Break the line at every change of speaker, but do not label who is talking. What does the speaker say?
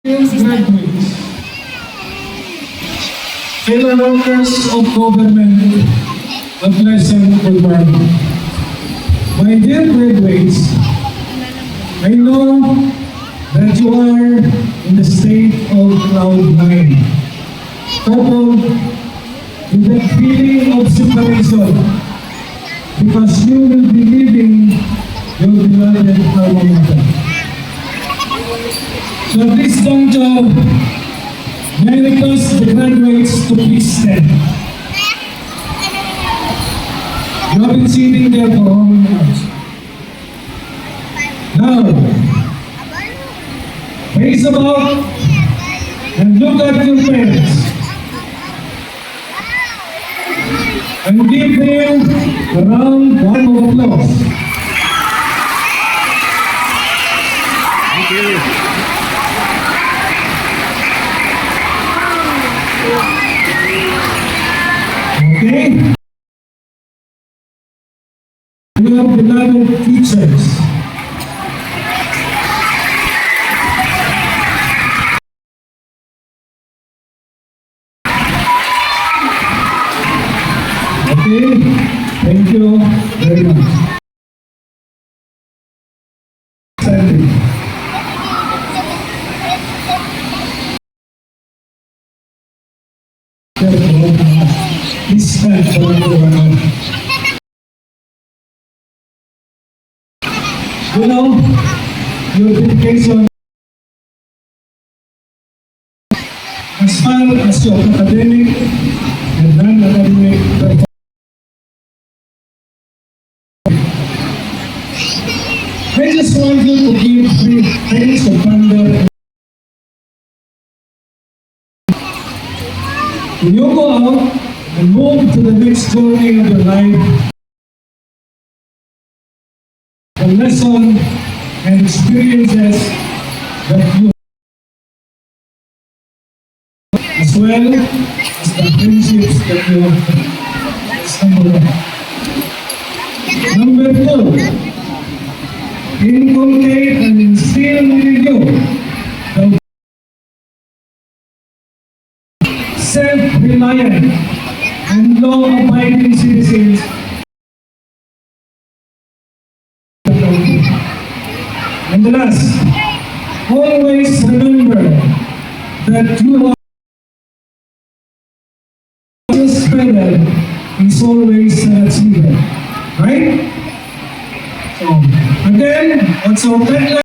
Graduates, fellow workers of government, a pleasant good morning. My dear graduates, I know that you are in the state of cloud nine, coupled with that feeling of separation, because you will be leaving your beloved alma mater. So at this juncture, may I request the graduates to please stand. You have been sitting there for how many hours? Now, face about and look at your parents and give them a round of applause. Okay? We have beloved teachers. Okay? Thank you very much. Standing. Please stand for everyone. You know, your dedication as far as your academic and non-academic performance. I just want you to give three things of wonder. When you go out and move to the next journey of your life, the lesson and experiences that you as well as the friendships that you stumble on. Number two, inculcate and instill in you the self-reliant and law-abiding citizens. And the last, always remember that you are spreader is always an achiever. Right? So, again, what's our tagline?